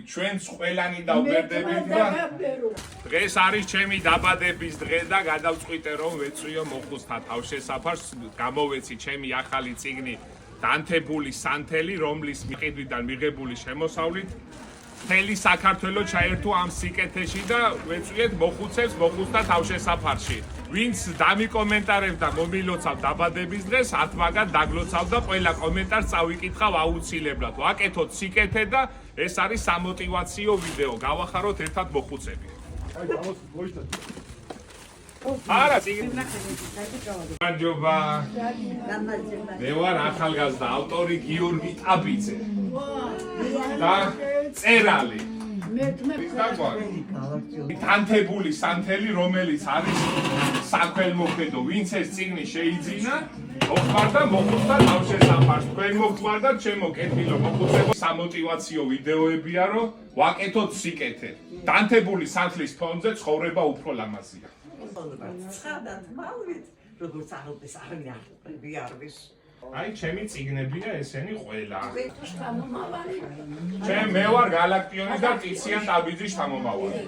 ჩვენც ყველანი დავბერდებით და დღეს არის ჩემი დაბადების დღე და გადავწყვიტე რომ ვეწვიო მოხუცთა თავშესაფარს, გამოვეცი ჩემი ახალი წიგნი დანთებული სანთელი, რომლის მიყიდვიდან მიღებული შემოსავლით მთელი საქართველო ჩაერთო ამ სიკეთეში და ვეწვიეთ მოხუცებს მოხუცთა თავშესაფარში. ვინც დამიკომენტარებდა მომილოცავ დაბადების დღეს, ათმაგად დაგლოცავდა ყველა კომენტარს წავიკითხავ აუცილებლად. ვაკეთოთ სიკეთე და ეს არის სამოტივაციო ვიდეო. გავახაროთ ერთად მოხუცები. არა, გამარჯობა. მე ვარ ახალგაზრდა ავტორი გიორგი ტაბიძე. და წერალი. დანთებული სანთელი, რომელიც არის საქველმოქმედო, ვინც ეს წიგნი შეიძინა, მოხმარდა მოხუცთა თავშესაფარს. თქვენ მოხმარდათ ჩემო კეთილო მოხუცებო, სამოტივაციო ვიდეოებია, რომ ვაკეთოთ სიკეთე. დანთებული სანთლის ფონზე ცხოვრება უფრო ლამაზია. ცხადად მალვით, როგორც აღწევს არნიარები არის. აი, ჩემი წიგნებია ესენი ყველა. მე ვარ გალაქტიონის და ტიციან ტაბიძის შთამომავალი.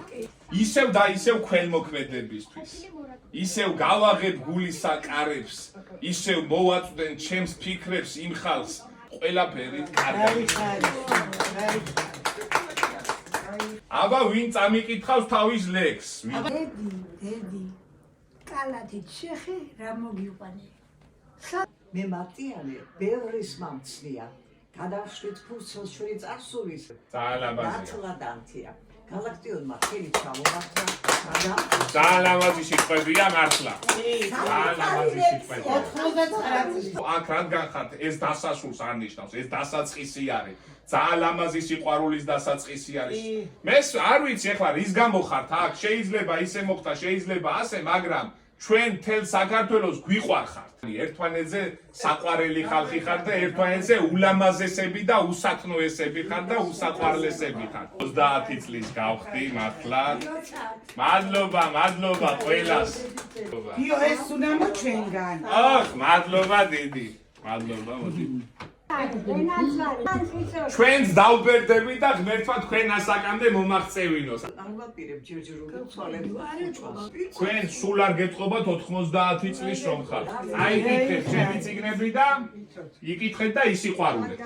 ისევ და ისევ ქველმოქმედებისთვის. ისევ გავაღებ გულისა კარებს, ისევ მოვაწვდენ ჩემს ფიქრებს იმ ხალხს, ყველაფერი კარგი. აბა ვინ წამიკითხავს თავის ლექსს? დედი, კალათით შეხე რა მოგიყვანე. მე მარტიანი ბევრის მომცნია. გადავშვით ფურცელს ჩვენი წარსულის. ძალიან ლამაზია. დათლადანთია. გალაქტიონმა ხელი ჩამოვარდა. ძალიან ლამაზი სიტყვებია მართლა. ძალიან ლამაზი სიტყვებია. 99 აქ რადგან ხართ, ეს დასასრულს არ ნიშნავს, ეს დასაწყისი არის. ძალიან ლამაზი სიყვარულის დასაწყისი არის. მე არ ვიცი ახლა რის გამო ხართ აქ, შეიძლება ისე მოხდა, შეიძლება ასე, მაგრამ ჩვენ თელ საქართველოს გვიყვარხართ. ერთმანეთზე საყვარელი ხალხი ხართ და ერთმანეთზე ულამაზესები და უსათნოესები ხართ და უსაყვარლესები ხართ. 30 წლის გავხდი მართლა. მადლობა ყველას. დიო ეს უნამო ჩვენგან. აჰ, მადლობა დიდი. მადლობა მოდი. ჩვენს დავბერდები და ღმერთმა თქვენ ასაკამდე მომაღწევინოს. აღვაპირებ ჯერჯერობით ცვალებს. თქვენ სულ არ გეტყობათ 90 წლის რომ ხართ. აი იკითხეთ ჩემი წიგნები და იკითხეთ და ისიყვარულეთ.